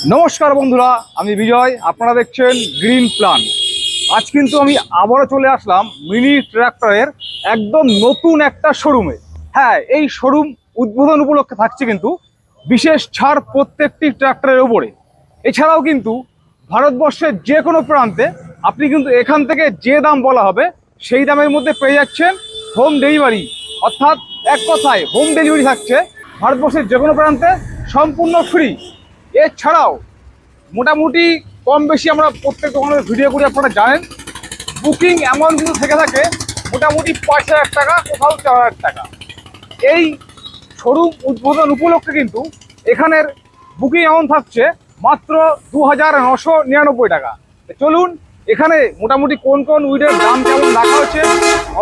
নমস্কার বন্ধুরা, আমি বিজয়। আপনারা দেখছেন গ্রিন প্ল্যান। আজ কিন্তু আমি আবারও চলে আসলাম মিনি ট্র্যাক্টরের একদম নতুন একটা শোরুমে। হ্যাঁ, এই শোরুম উদ্বোধন উপলক্ষে থাকছে কিন্তু বিশেষ ছাড় প্রত্যেকটি ট্র্যাক্টরের উপরে। এছাড়াও কিন্তু ভারতবর্ষের যে কোনো প্রান্তে আপনি কিন্তু এখান থেকে যে দাম বলা হবে সেই দামের মধ্যে পেয়ে যাচ্ছেন হোম ডেলিভারি। অর্থাৎ এক কথায় হোম ডেলিভারি থাকছে ভারতবর্ষের যে কোনো প্রান্তে সম্পূর্ণ ফ্রি। এছাড়াও মোটামুটি কম বেশি আমরা প্রত্যেক দোকানের ভিডিও করি, আপনারা জানেন। বুকিং অ্যামাউন্ট কিন্তু থেকে থাকে মোটামুটি ৫,০০০ টাকা, কোথাও ৪,০০০ টাকা। এই শোরুম উদ্বোধন উপলক্ষে কিন্তু এখানের বুকিং অ্যামাউন্ট থাকছে মাত্র ২,৯৯৯ টাকা। চলুন এখানে মোটামুটি কোন কোন উইডের দাম কেমন রাখা হচ্ছে,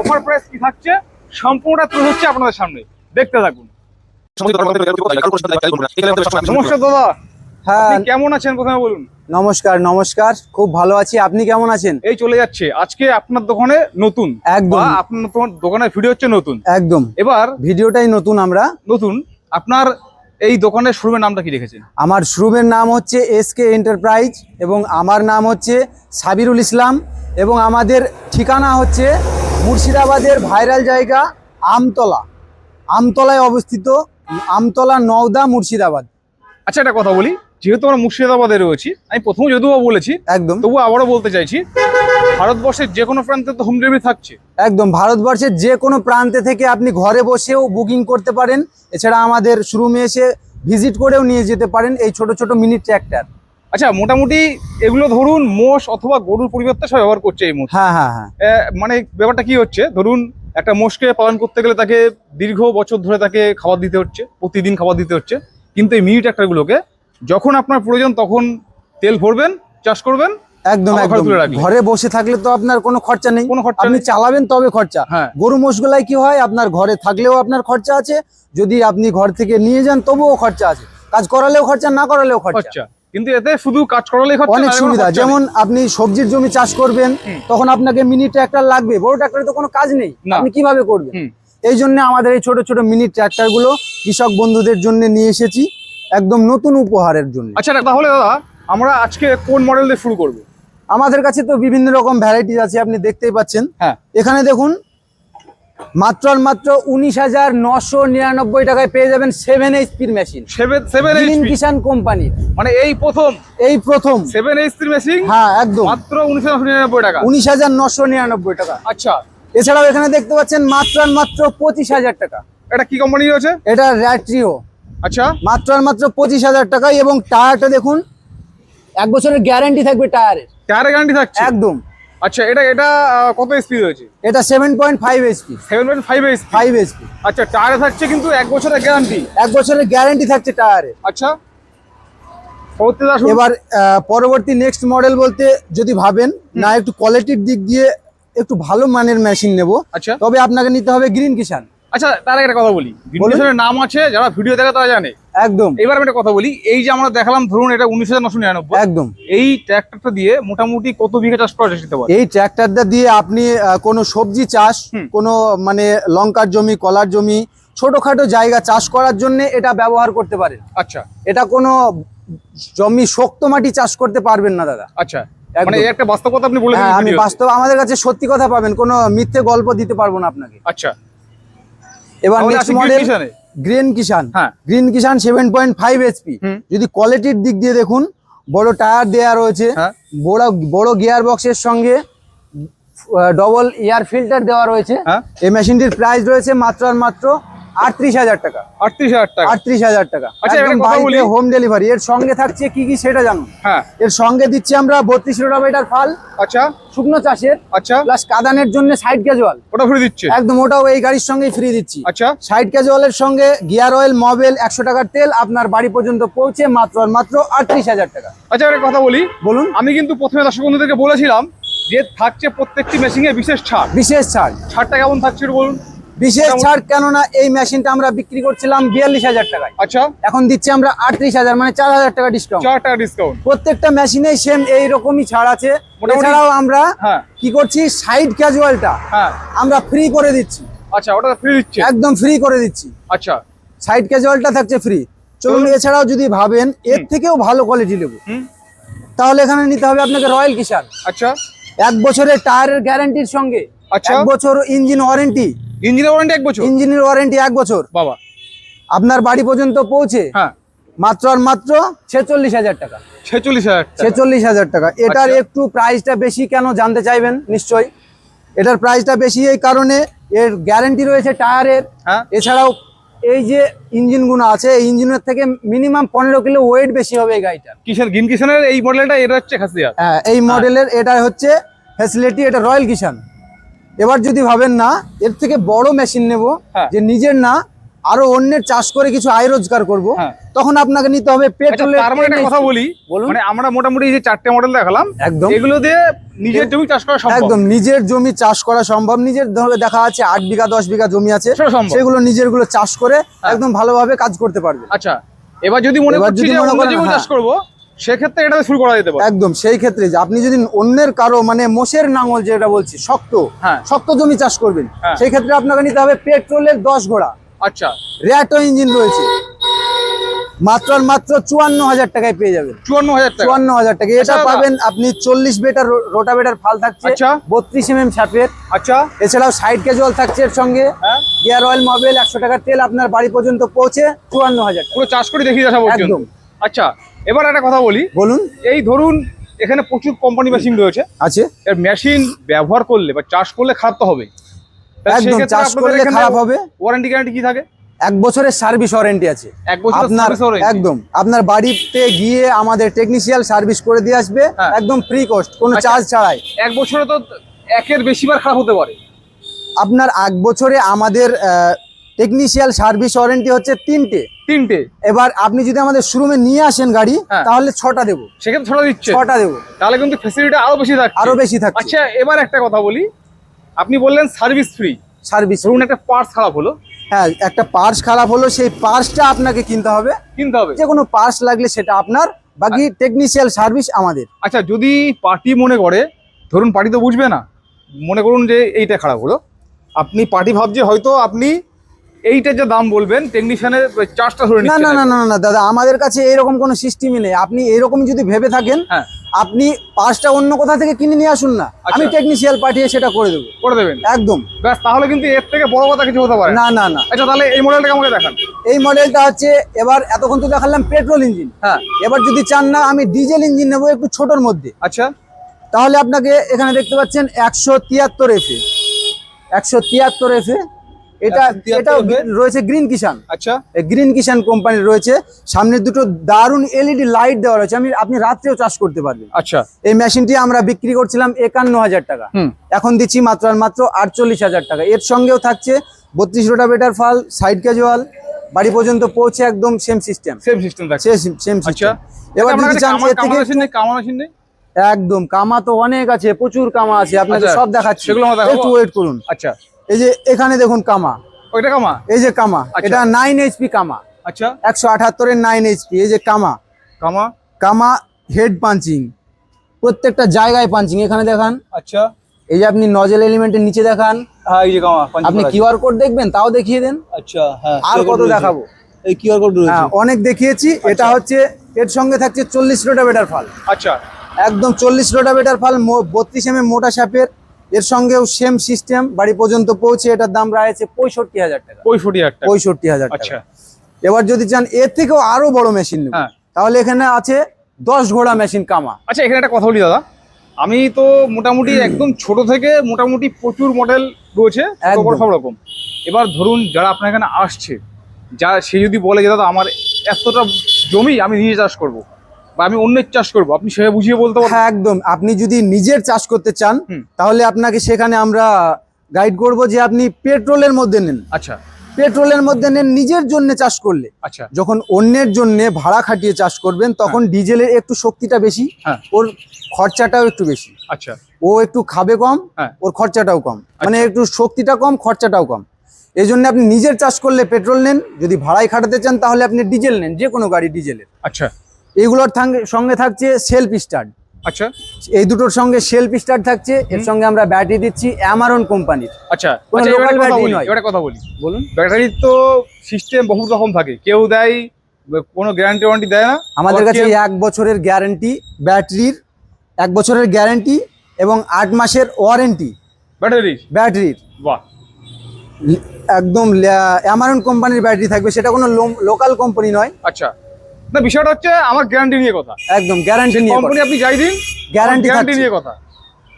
অফার প্রাইস কি থাকছে, সম্পূর্ণটা তুলে হচ্ছে আপনাদের সামনে। দেখতে থাকুন। নমস্কার দাদা। হ্যাঁ, কেমন আছেন প্রথমে বলুন? নমস্কার। নমস্কার, খুব ভালো আছি। আপনি কেমন আছেন? এই চলে যাচ্ছে। আজকে আপনার দোকানে নতুন, একদম আপনার দোকানের ভিডিও হচ্ছে নতুন, একদম এবার ভিডিওটাই নতুন। আমরা নতুন। আপনার এই দোকানের শোরুমের নামটা কি রেখেছেন? আমার শোরুমের নাম হচ্ছে এসকে এন্টারপ্রাইজ এবং আমার নাম হচ্ছে সাবিরুল ইসলাম এবং আমাদের ঠিকানা হচ্ছে মুর্শিদাবাদের ভাইরাল জায়গা আমতলা। আমতলায় অবস্থিত, আমতলা, নওদা, মুর্শিদাবাদ। আচ্ছা, একটা কথা বলি, যেহেতু আমরা মুর্শিদাবাদে রয়েছি, আমি প্রথমে যদিও বলেছি, একদম, তবু আবারও বলতে চাইছি, ভারতবর্ষের যে কোনো প্রান্তে তো হোম ডেলিভারি থাকছে। একদম, ভারতবর্ষের যে কোনো প্রান্তে থেকে আপনি ঘরে বসেও বুকিং করতে পারেন। এছাড়া আমাদের শোরুমে এসে ভিজিট করেও নিয়ে যেতে পারেন এই ছোট ছোট মিনি ট্র্যাক্টর। আচ্ছা, মোটামুটি এগুলো ধরুন মোষ অথবা গরুর পরিবর্তে সব ব্যবহার করছে এই মুহূর্তে। হ্যাঁ হ্যাঁ হ্যাঁ। মানে ব্যাপারটা কি হচ্ছে, ধরুন একটা মোষকে পালন করতে গেলে তাকে দীর্ঘ বছর ধরে তাকে খাবার দিতে হচ্ছে, প্রতিদিন খাবার দিতে হচ্ছে। কিন্তু এই মিনি ট্র্যাক্টরগুলোকে যখন আপনার প্রয়োজন তখন তেল ভরবেন, চাষ করবেন, একদম একদম। ঘরে বসে থাকলে তো আপনার কোনো খরচা নেই, কোনো খরচা আপনি নেই। চালাবেন তবে খরচা। হ্যাঁ, গরু মোষগুলাই কি হয়, আপনার ঘরে থাকলেও আপনার খরচা আছে, যদি আপনি ঘর থেকে নিয়ে যান তবুও খরচা আছে, কাজ করালেও খরচা, না করালেও খরচা। কিন্তু এতে শুধু কাজ করালেই খরচা, অনেক সুবিধা। যেমন আপনি সবজির জমি চাষ করবেন, তখন আপনাকে মিনি ট্র্যাক্টর লাগবে, বড় ট্র্যাক্টরে তো কোনো কাজ নেই, আপনি কিভাবে করবেন? এই জন্য আমাদের এই ছোট ছোট মিনি ট্র্যাক্টর গুলো কৃষক বন্ধুদের জন্য নিয়ে এসেছি, একদম নতুন উপহারের জন্য। আচ্ছা, তাহলে দাদা আমরা আজকে কোন মডেল দিয়ে শুরু করব? আমাদের কাছে তো বিভিন্ন রকম ভ্যারাইটিস আছে, আপনি দেখতেই পাচ্ছেন। হ্যাঁ, এখানে দেখুন, মাত্র আর মাত্র 19,999 টাকায় পেয়ে যাবেন 7 HP মেশিন, গ্রিন কিষান কোম্পানির। মানে এই প্রথম 7 HP মেশিন। হ্যাঁ, একদম মাত্র 1999 টাকা। 19,999 টাকা। আচ্ছা, এছাড়াও এখানে দেখতে পাচ্ছেন মাত্র আর মাত্র 25,000 টাকা। এটা কি কোম্পানি রয়েছে? এটা র্যাট্রিও। আচ্ছা, মাত্র আর মাত্র 25,000 টাকায়। এবং টায়ারটা দেখুন, 1 বছরের গ্যারান্টি থাকবে টায়ারের। টায়ারে গ্যারান্টি থাকছে একদম। আচ্ছা, এটা কত এসপি রয়েছে? এটা 7.5 HP। 7.5 এসপি। 5 HP। আচ্ছা, টায়ারে থাকছে কিন্তু 1 বছরের গ্যারান্টি। 1 বছরের গ্যারান্টি থাকছে টায়ারে। আচ্ছা, এবার পরবর্তী নেক্সট মডেল বলতে যদি ভাবেন না একটু কোয়ালিটির দিক দিয়ে একটু ভালো মানের মেশিন নেব, আচ্ছা, তবে আপনাকে নিতে হবে গ্রিন কিষান। আচ্ছা, তার আগে একটা কথা বলি, গ্রিন কিষানের নাম আছে, যারা ভিডিও দেখে তারা জানে। একদম। এবার আমি একটা কথা বলি, এই যে আমরা দেখালাম, ধরুন এটা 19,999। একদম। এই ট্র্যাক্টরটা দিয়ে মোটামুটি কত বিঘা চাষ করা যেতে পারে? এই ট্র্যাক্টরটা দিয়ে আপনি কোনো সবজি চাষ, কোনো মানে লঙ্কার জমি, কলার জমি, ছোটখাটো জায়গা চাষ করার জন্য এটা ব্যবহার করতে পারেন। আচ্ছা, এটা কোনো জমি শক্ত মাটি চাষ করতে পারবেন না দাদা। আচ্ছা, মানে একটা বাস্তব কথা আপনি বলে দিলেন। আমি বাস্তব, আমাদের কাছে সত্যি কথা পাবেন, কোনো মিথ্যে গল্প দিতে পারবো না আপনাকে। আচ্ছা, এবার নেক্সট মডেল গ্রিন কিষান। হ্যাঁ, গ্রিন কিষান 7.5 HP। যদি কোয়ালিটির দিক দিয়ে দেখুন, বড় টায়ার দেয়া রয়েছে, বড় গিয়ার বক্সের সঙ্গে ডবল এয়ার ফিল্টার দেওয়া রয়েছে। এই মেশিনটির প্রাইস রয়েছে মাত্র আর মাত্র 38,000 টাকা। 38,000 টাকা। 38,000 টাকা। আচ্ছা, হোম ডেলিভারি। এর সঙ্গে থাকছে কি কি সেটা জানুন। হ্যাঁ, এর সঙ্গে দিচ্ছি আমরা 32 রোটাভেটার ফাল। আচ্ছা, শুকনো চাষের। আচ্ছা, প্লাস কাদানের জন্য সাইড ক্যাজুয়াল, ওটা ফ্রি দিচ্ছে। একদম, ওটাও এই গাড়ির সঙ্গেই ফ্রি দিচ্ছি। আচ্ছা, সাইড ক্যাজুয়ালের সঙ্গে গিয়ার অয়েল, মোবিল, 100 টাকার তেল আপনার বাড়ি পর্যন্ত পৌঁছে মাত্র আর মাত্র 38,000 টাকা। আচ্ছা, একটা কথা বলি, বলুন। আমি কিন্তু প্রথমে দর্শক বন্ধুদেরকে বলেছিলাম যে থাকছে প্রত্যেকটি মেশিনে বিশেষ ছাড়। বিশেষ ছাড়। ছাড়টা কেমন থাকছে একটু বলুন। বিশেষ ছাড় কেননা এই মেশিনটা আমরা বিক্রি করছিলাম 42,000 টাকায়। আচ্ছা, এখন দিচ্ছি আমরা 38,000, মানে 4,000 টাকা ডিসকাউন্ট। 4 টাকা ডিসকাউন্ট। প্রত্যেকটা মেশিনেই সেম এইরকমই ছাড় আছে। এছাড়াও আমরা কি করছি, সাইড ক্যাজুয়ালটা আমরা ফ্রি করে দিচ্ছি। আচ্ছা, ওটা ফ্রি দিচ্ছে? একদম ফ্রি করে দিচ্ছি। আচ্ছা, সাইড ক্যাজুয়ালটা থাকছে ফ্রি। চলুন, এছাড়াও যদি ভাবেন এর থেকেও ভালো কোয়ালিটি নেব, তাহলে এখানে নিতে হবে আপনাকে রয়্যাল কিষান। আচ্ছা, 1 বছরের টায়ারের গ্যারান্টির সঙ্গে আচ্ছা। 1 বছর ইঞ্জিন ওয়ারেন্টি। ইঞ্জিনের ওয়ারেন্টি 1 বছর? ইঞ্জিনের ওয়ারেন্টি 1 বছর। বাবা, আপনার বাড়ি পর্যন্ত পৌঁছে হ্যাঁ, মাত্র আর মাত্র 46,000 টাকা। 46,000 টাকা। 46,000 টাকা। এটার আচ্ছা। একটু প্রাইসটা বেশি কেন জানতে চাইবেন নিশ্চয়ই। এটার প্রাইসটা বেশি এই কারণে, এর গ্যারান্টি রয়েছে টায়ারের। হ্যাঁ, এছাড়াও এই যে ইঞ্জিনগুলো আছে, এই ইঞ্জিনের থেকে মিনিমাম 15 কিলো ওয়েট বেশি হবে এই গাড়িটার। কিষান, গ্রিন কিষানের এই মডেলটা, এটা হচ্ছে খাসিয়াত। হ্যাঁ, এই মডেলের এটা হচ্ছে ফ্যাসিলিটি, এটা রয়্যাল কিষান। এবার যদি ভাবেন না এর থেকে বড় মেশিন নেব, হ্যাঁ। যে নিজের না আরো অন্যের চাষ করে কিছু আয় রোজগার করব, হ্যাঁ। তখন আপনাকে নিতে হবে আচ্ছা, পেট্রোলের। তার মানে একটা কথা বলি, বলুন। মানে আমরা মোটামুটি এই যে 4টে মডেল দেখালাম, একদম এগুলো দিয়ে নিজের জমি চাষ করা সম্ভব? একদম নিজের জমি চাষ করা সম্ভব। নিজের ধরে দেখা আছে 8 বিঘা 10 বিঘা জমি আছে, সেটা সম্ভব। সেগুলো নিজের গুলো চাষ করে একদম ভালোভাবে কাজ করতে পারবে। আচ্ছা, এবার যদি মনে এবার করছি যদি যে মনে অন্য করেন, জমি হ্যাঁ। চাষ করব, সেক্ষেত্রে এটা শুরু করা যেতে পারে। একদম সেই ক্ষেত্রে যে আপনি যদি অন্যের কারো মানে মোষের নাঙল যেটা বলছি শক্ত, হ্যাঁ। শক্ত জমি চাষ করবেন, হ্যাঁ। সেই ক্ষেত্রে আপনাকে নিতে হবে পেট্রোলের 10 ঘোড়া আচ্ছা, র্যাটো ইঞ্জিন রয়েছে, মাত্র আর মাত্র 54,000 টাকায় পেয়ে যাবেন। 54,000 টাকা। 54,000 টাকা। এটা আচ্ছা, পাবেন আপনি 40 বেটার রোটাভেটার ফাল থাকছে, আচ্ছা। 32 mm ছাপের। আচ্ছা, এছাড়াও সাইড ক্যাজুয়াল থাকছে এর সঙ্গে, হ্যাঁ, গিয়ার অয়েল মোবিল, 100 টাকার তেল, আপনার বাড়ি পর্যন্ত পৌঁছে 54,000 টাকা। পুরো চাষ করে দেখিয়ে আসা পর্যন্ত। একদম। আচ্ছা, এবার একটা কথা বলি, বলুন। এই ধরুন এখানে প্রচুর কোম্পানি মেশিন রয়েছে, আছে, এর মেশিন ব্যবহার করলে বা চাষ করলে খারাপ তো হবে, একদম চাষ করলে খারাপ হবে। ওয়ারেন্টি গ্যারান্টি কি থাকে? 1 বছরের সার্ভিস ওয়ারেন্টি আছে 1 বছরের আপনার। Service warranty? একদম আপনার বাড়িতে গিয়ে আমাদের টেকনিশিয়াল সার্ভিস করে দিয়ে আসবে, হ্যাঁ। একদম ফ্রি কস্ট, কোনো আচ্ছা। চার্জ ছাড়াই। 1 বছরে তো একের বেশিবার খারাপ হতে পারে। আপনার 1 বছরে আমাদের টেকনিশিয়াল সার্ভিস ওয়ারেন্টি হচ্ছে 3টে। এবার আপনি যদি আমাদের শোরুমে নিয়ে আসেন গাড়ি, হ্যাঁ। তাহলে 6টা দেবো। সেক্ষেত্রে ছড়া দিচ্ছে, 6টা দেবো, তাহলে কিন্তু ফ্যাসিলিটি আরো বেশি থাকছে। আরো বেশি থাকছে। আচ্ছা, এবার একটা কথা বলি, আপনি বললেন সার্ভিস ফ্রি। সার্ভিস, ধরুন একটা পার্টস খারাপ হলো, হ্যাঁ, একটা পার্টস খারাপ হলো, সেই পার্টসটা আপনাকে কিনতে হবে। কিনতে হবে। যে কোনো পার্টস লাগলে সেটা আপনার, বাকি টেকনিশিয়াল সার্ভিস আমাদের। আচ্ছা, যদি পার্টি মনে করে, ধরুন পার্টি তো বুঝবে না, মনে করুন যে এইটা খারাপ হলো, আপনি পার্টি ভাবছে হয়তো আপনি এইটার যে দাম বলবেন টেকনিশিয়ানের চার্জটা ধরে না নিচ্ছেন। না না না না দাদা, আমাদের কাছে এরকম কোনো সিস্টেমই নেই। আপনি এরকম যদি ভেবে থাকেন, হ্যাঁ, আপনি পার্টসটা অন্য কোথা থেকে কিনে নিয়ে আসুন না, আচ্ছা। আমি টেকনিশিয়াল পাঠিয়ে সেটা করে দেবো। করে দেবেন একদম। ব্যাস, তাহলে কিন্তু এর থেকে বড় কথা কিছু হতে পারে না। না না না, আচ্ছা, তাহলে এই মডেলটাকে আমাকে দেখান। এই মডেলটা হচ্ছে, এবার এতক্ষণ তো দেখালাম পেট্রোল ইঞ্জিন, হ্যাঁ, এবার যদি চান না আমি ডিজেল ইঞ্জিন নেবো একটু ছোটোর মধ্যে, আচ্ছা, তাহলে আপনাকে এখানে দেখতে পাচ্ছেন 173 FA, 173 FA। এটা 173 এটা রয়েছে গ্রিন কিষান। আচ্ছা, গ্রিন কিষান কোম্পানির রয়েছে। সামনের দুটো দারুণ এলইডি লাইট দেওয়া রয়েছে, আপনি রাত্রেও চাষ করতে পারবেন। আচ্ছা। এই মেশিনটি আমরা বিক্রি করছিলাম 51,000 টাকা, হুম। এখন দিচ্ছি মাত্র আর মাত্র 48,000 টাকা। এর সঙ্গেও থাকছে 32 রোটাভেটার ফাল, সাইড ক্যাজুয়াল, বাড়ি পর্যন্ত পৌঁছে একদম সেম সিস্টেম। সেম সিস্টেম থাকছে। সেম আচ্ছা, সিস্টেম। এবার যদি চান এর থেকে কামানোশিন নেই? একদম, কামা তো অনেক আছে, প্রচুর কামা আছে, আপনাকে আচ্ছা, সব দেখাচ্ছি, সেগুলো আমরা দেখাবো। একটু ওয়েট করুন। আচ্ছা, এই যে এখানে দেখুন কামা, ওইটা কামা? এই যে কামা, আচ্ছা। এটা 9 HP কামা, আচ্ছা, 178 এর 9 HP। এই যে কামা, কামা, কামা হেড পাঞ্চিং, প্রত্যেকটা জায়গায় পাঞ্চিং। এখানে দেখান, আচ্ছা, এই যে আপনি নজেল এলিমেন্টের নিচে দেখান, হ্যাঁ, এই যে কামা আপনি কিউআর কোড দেখবেন তাও দেখিয়ে দেন। আচ্ছা, হ্যাঁ, আর কত দেখাবো? এই কিউআর কোড হ্যাঁ, অনেক দেখিয়েছি। এটা হচ্ছে এর সঙ্গে থাকছে 40 রোটাভেটার ফাল, আচ্ছা, একদম 40 রোটাভেটার ফাল, 32 mm মোটা শাপের। এর সঙ্গেও সেম সিস্টেম, বাড়ি পর্যন্ত পৌঁছে এটার দাম রয়েছে 65,000 টাকা। 65,000 টাকা। 65,000 আচ্ছা, টাকা। এবার যদি চান এর থেকেও আরো বড় মেশিন নেব, হ্যাঁ, তাহলে এখানে আছে 10 ঘোড়া মেশিন কামা। আচ্ছা, এখানে একটা কথা বলি দাদা, আমি তো মোটামুটি একদম ছোট থেকে মোটামুটি প্রচুর মডেল রয়েছে, ছোট বড় একদম। সব রকম। এবার ধরুন যারা আপনার এখানে আসছে, সে যদি বলে যে দাদা আমার এতটা জমি আমি নিজে চাষ করব বা আমি অন্যের চাষ করব, আপনি সেভাবে বুঝিয়ে বলতে পারবেন? হ্যাঁ, একদম। আপনি যদি নিজের চাষ করতে চান, হুম। তাহলে আপনাকে সেখানে আমরা গাইড করব যে আপনি পেট্রোলের মধ্যে নেন, আচ্ছা, পেট্রোলের মধ্যে নেন নিজের জন্য চাষ করলে। আচ্ছা, যখন অন্যের জন্য ভাড়া খাটিয়ে চাষ করবেন, তখন ডিজেলের একটু শক্তিটা বেশি, হ্যাঁ, ওর খরচাটাও একটু বেশি, আচ্ছা, ও একটু খাবে কম, হ্যাঁ, ওর খরচাটাও কম, মানে একটু শক্তিটা কম, খরচাটাও কম। এই জন্য আপনি নিজের চাষ করলে পেট্রোল নেন, যদি ভাড়ায় খাটাতে চান তাহলে আপনি ডিজেল নেন, যে কোনো গাড়ি ডিজেলের। আচ্ছা, এইগুলোর সঙ্গে থাকছে সেলফ স্টার্ট, আচ্ছা, এই দুটোর সঙ্গে সেলফ স্টার্ট থাকছে। এর সঙ্গে আমরা ব্যাটারি দিচ্ছি অ্যামারন কোম্পানির। আচ্ছা। কোনো আচ্ছা, local এবারে কথা ব্যাটারি বলি, নয়। এবারে কথা বলি, বলুন। ব্যাটারির তো সিস্টেম বহুত রকম থাকে, কেউ দেয় কোনো গ্যারান্টি ওয়ারেন্টি দেয় না? আমাদের কাছে 1 বছরের গ্যারান্টি, ব্যাটারির 1 বছরের গ্যারান্টি এবং 8 মাসের ওয়ারেন্টি ব্যাটারির। বাহ, একদম অ্যামারন কোম্পানির ব্যাটারি থাকবে, সেটা কোনো লোকাল কোম্পানি নয়। আচ্ছা, না বিষয়টা হচ্ছে আমার গ্যারান্টি নিয়ে কথা। একদম গ্যারান্টি নিয়ে কোম্পানি আপনি যাই দিন, গ্যারান্টি নিয়ে কথা।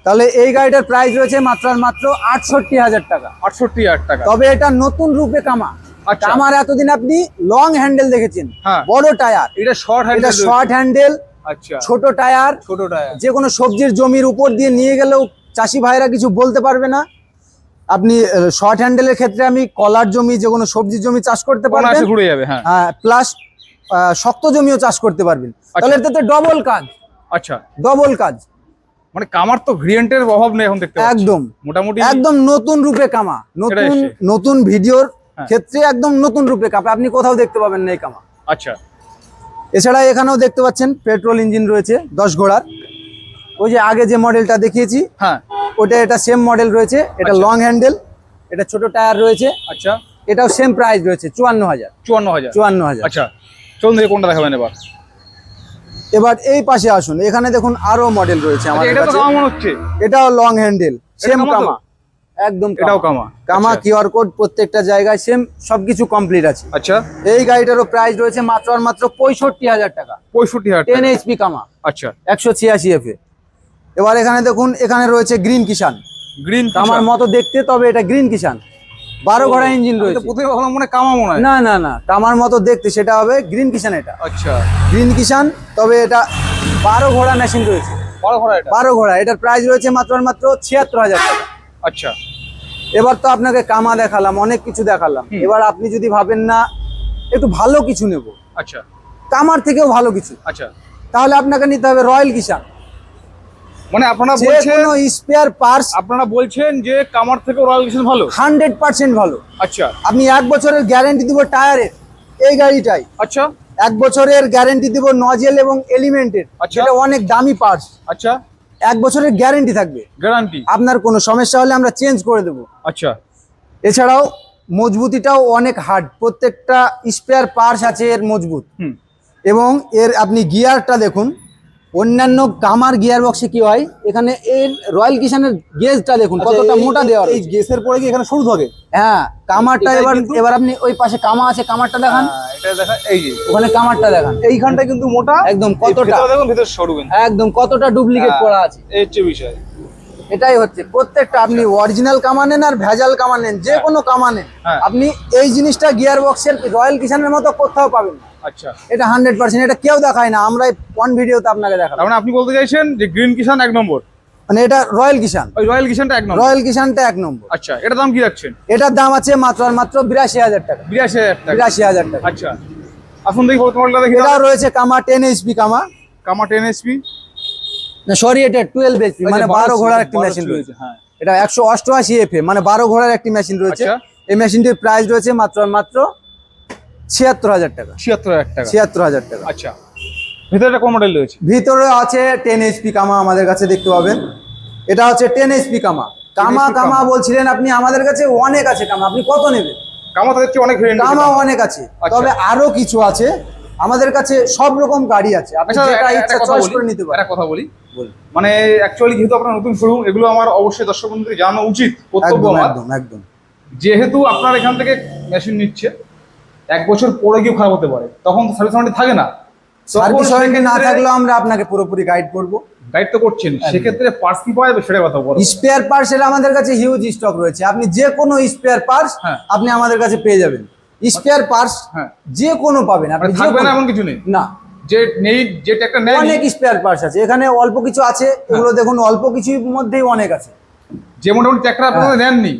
তাহলে এই গাড়িটার প্রাইস রয়েছে মাত্র 68,000 টাকা। 68,000 টাকা। তবে এটা নতুন রূপে কামা। আচ্ছা, কামার এতদিন আপনি লং হ্যান্ডেল দেখেছেন, হ্যাঁ, বড় টায়ার। এটা শর্ট এটা হ্যান্ডেল। শর্ট হ্যান্ডেল, আচ্ছা, ছোট টায়ার। ছোট টায়ার। যে কোনো সবজির জমির উপর দিয়ে নিয়ে গেলেও চাষি ভাইরা কিছু বলতে পারবে না। আপনি শর্ট হ্যান্ডেলের ক্ষেত্রে আমি কলার জমি, যে কোনো সবজির জমি চাষ করতে পারবেন, ঘুরে যাবে। হ্যাঁ, প্লাস শক্ত জমিও চাষ করতে পারবেন। তাহলে এটাতে ডবল কাজ। আচ্ছা, ডবল কাজ। মানে কামার তো ভেরিয়েন্টের অভাব নেই এখন দেখতে পাচ্ছি। একদম মোটামুটি একদম নতুন রূপে কামা। নতুন ভিডিওর ক্ষেত্রে একদম নতুন রূপে কামা, আপনি কোথাও দেখতে পাবেন না এই কামা। আচ্ছা, এছাড়া এখানেও দেখতে পাচ্ছেন পেট্রোল ইঞ্জিন রয়েছে 10 ঘোড়ার। ওই যে আগে যে মডেলটা দেখিয়েছি, হ্যাঁ, ওটা এটা সেম মডেল রয়েছে। এটা লং হ্যান্ডেল, এটা ছোট টায়ার রয়েছে। আচ্ছা, এটাও সেম প্রাইস রয়েছে 54,000। 54,000। আচ্ছা, চলুন দেখি কোনটা দেখাবেন এবার। এবার এই পাশে আসুন, এখানে দেখুন আরো মডেল রয়েছে আমাদের এটা তো কাছে। কামা মনে হচ্ছে। এটাও লং হ্যান্ডেল, সেম কামা। একদম এটাও কামা। কামা কিউআর কোড প্রত্যেকটা জায়গায় সেম, সবকিছু কমপ্লিট আছে। আচ্ছা, এই গাড়িটারও প্রাইস রয়েছে মাত্র 65,000 টাকা। 65,000 10 HP কামা। আচ্ছা, 186 FA। এবার এখানে দেখুন, এখানে রয়েছে গ্রিন কিষান। কামার মতো দেখতে, তবে এটা গ্রিন কিষান। 12 ঘোড়া ইঞ্জিন রয়েছে। প্রথমে ভাবলাম মনে কামা মনে হয়। না না না, কামার মতো দেখতে, সেটা হবে গ্রিন কিষান। এটা আচ্ছা, গ্রিন কিষান, তবে এটা 12 ঘোড়া মেশিন রয়েছে। 12 ঘোড়া এটা। 12 ঘোড়া। এটার প্রাইস রয়েছে মাত্র 76,000 টাকা। আচ্ছা, এবার তো আপনাকে কামা দেখালাম, অনেক কিছু দেখালাম। এবার আপনি যদি ভাবেন না একটু ভালো কিছু নেব, আচ্ছা, কামার থেকেও ভালো কিছু, আচ্ছা, তাহলে আপনাকে নিতে হবে রয়্যাল কিষান। মানে আপনারা যে বলছেন, কোনো স্পেয়ার পার্টস আপনারা বলছেন যে কামার থেকে রয়্যাল কিষান ভালো। 100% ভালো। আচ্ছা, আপনি 1 বছরের গ্যারান্টি দিব টায়ারের, এই গাড়িটাই। আচ্ছা, 1 বছরের গ্যারান্টি দিব নজেল এবং এলিমেন্টের, আচ্ছা। যেটা অনেক দামি পার্টস। আচ্ছা, 1 বছরের গ্যারান্টি থাকবে। গ্যারান্টি। আপনার কোনো সমস্যা হলে আমরা চেঞ্জ করে দেবো। আচ্ছা, এছাড়াও মজবুতিটাও অনেক হার্ড, প্রত্যেকটা স্পেয়ার পার্টস আছে এর মজবুত। এবং এর আপনি গিয়ারটা দেখুন, অন্যান্য কামার গিয়ার বক্সে কি হয়, এখানে এর রয়্যাল কিষানের গেজটা দেখুন কতটা মোটা দেওয়া। এই গেসের পরে কি এখানে সরু থাকে? হ্যাঁ, কামারটা এবার আপনি ওই পাশে কামা আছে, কামারটা দেখান। এটা দেখা, এই যে ওখানে কামারটা দেখান। এইখানটা কিন্তু মোটা একদম, কতটা দেখুন ভিতর সরু কিন্তু একদম কতটা ডুপ্লিকেট করা আছে। এই হচ্ছে বিষয়। এটাই হচ্ছে প্রত্যেকটা, আপনি অরিজিনাল কামা নেন আর ভেজাল কামা নেন, যে কোনো কামা নেন, আপনি এই জিনিসটা গিয়ার বক্সের রয়্যাল কিষানের মতো কোথাও পাবেন না। আচ্ছা, এটা 100%, এটা কেউ দেখায় না, আমরা ওয়ান ভিডিওতে আপনাকে দেখাবো। তার মানে আপনি বলতে চাইছেন যে গ্রিন কিষান 1 নম্বর, মানে এটা রয়্যাল কিষান। ওই রয়্যাল কিষানটা 1 নম্বর। রয়্যাল কিষানটা 1 নম্বর। আচ্ছা, এটা দাম কি রাখছেন? এটার দাম আছে মাত্র 82,000 টাকা। 82,000 টাকা। 82,000 টাকা। আচ্ছা, আসুন দেখি মডেলটা দেখি। এটা রয়েছে কামা 10 HP কামা। কামা 10 HP, না সরি, এটা 12 HP, মানে 12 ঘোড়ার একটি মেশিন রয়েছে। হ্যাঁ, এটা 188 FA, মানে 12 ঘোড়ার একটি মেশিন রয়েছে। আচ্ছা। এই মেশিনটির প্রাইস রয়েছে মাত্র 76,000 টাকা। 76,000 টাকা। 76,000 টাকা। আচ্ছা, ভিতরে কোন মডেল রয়েছে? ভিতরে আছে 10 HP কামা, আমাদের কাছে দেখতে পাবেন। এটা হচ্ছে 10 HP কামা। কামা বলছিলেন আপনি, আমাদের কাছে অনেক আছে কামা, আপনি কত নেবেন? কামা তো দেখছি অনেক ভেরিয়েন্ট। কামা অনেক আছে, আচ্ছা। তবে আরো কিছু আছে। আমাদের কাছে সব রকম গাড়ি আছে, আপনি আচ্ছা, যেটা ইচ্ছা একটা কথা চয়েস বলি, করে নিতে পারেন। একটা কথা বলি, মানে অ্যাকচুয়ালি যেহেতু আপনার নতুন শোরুম, এগুলো আমার অবশ্যই দর্শক বন্ধুদের জানানো উচিত, কর্তব্য একদম আমার। একদম একদম। যেহেতু আপনার এখান থেকে মেশিন নিচ্ছে, 1 বছর পরে গিয়ে খারাপ হতে পারে, তখন তো সার্ভিস ওয়ারেন্টি থাকে না। সার্ভিস ওয়ারেন্টি না থাকলেও আমরা আপনাকে পুরোপুরি গাইড করব। গাইড তো করছেন, সেক্ষেত্রে পার্টস কি পাওয়া যাবে সেটা কথা বলো। স্পেয়ার পার্টস এর আমাদের কাছে হিউজ স্টক রয়েছে, আপনি যে কোনো স্পেয়ার পার্টস আপনি আমাদের কাছে পেয়ে যাবেন। স্পেয়ার পার্টস যে কোনো পাবেন, আপনি থাকবে না এমন কিছু নেই না, যে নেই, যে একটা নেই। অনেক স্পেয়ার পার্টস আছে এখানে, অল্প কিছু আছে, এগুলো দেখুন অল্প কিছুর মধ্যেই অনেক আছে। যে মোটামুটি ট্র্যাক্টর আপনারা নেননি,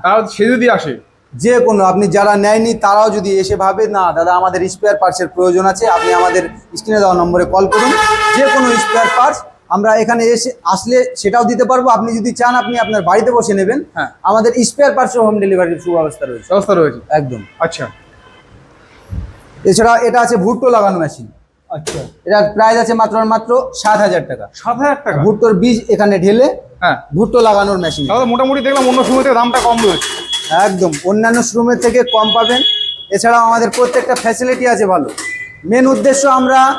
তারা সে যদি আসে, যে কোনো, আপনি যারা নেয়নি তারাও যদি এসে ভাবে না দাদা আমাদের স্পেয়ার পার্টসের প্রয়োজন আছে, আপনি আমাদের স্ক্রিনে দেওয়া নম্বরে কল করুন। যে কোনো স্পেয়ার পার্টস আমরা এখানে আসলে সেটাও দিতে পারবো। আপনি যদি চান আপনি আপনার বাড়িতে বসে নেবেন, আমাদের স্পেয়ার পার্টসের হোম ডেলিভারির সুব্যবস্থা রয়েছে। একদম। আচ্ছা, এছাড়া এটা আছে ভুট্টো লাগানো মেশিন। আচ্ছা, এটার প্রাইস আছে মাত্র 7,000 টাকা। 7,000 টাকা। ভুট্টোর বীজ এখানে ঢেলে ভুট্টো লাগানোর মেশিন। তাহলে মোটামুটি দেখলাম অন্য সময় থেকে দামটা কম রয়েছে। একদম অন্যান্য শোরুমের থেকে কম পাবেন। এছাড়াও আমাদের প্রত্যেকটা ফ্যাসিলিটি আছে ভালো, মেন উদ্দেশ্য আমরা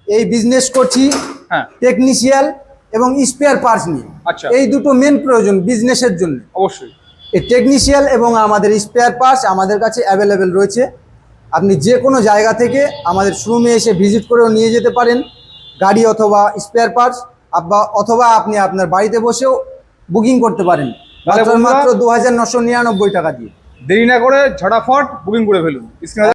এই বিজনেস করছি হ্যাঁ টেকনিশিয়াল এবং স্পেয়ার পার্টস নিয়ে। আচ্ছা। এই দুটো মেন প্রয়োজন বিজনেসের জন্য। অবশ্যই। এই টেকনিশিয়াল এবং আমাদের স্পেয়ার পার্টস আমাদের কাছে অ্যাভেলেবেল রয়েছে। আপনি যে কোনো জায়গা থেকে আমাদের শোরুমে এসে ভিজিট করেও নিয়ে যেতে পারেন গাড়ি অথবা স্পেয়ার পার্টস, অথবা আপনি আপনার বাড়িতে বসেও বুকিং করতে পারেন তাহলে মাত্র বন্ধুরা- মাত্র 2999 টাকা দিয়ে। দেরি না করে ঝটাফট বুকিং করে ফেলুন। স্ক্রিনে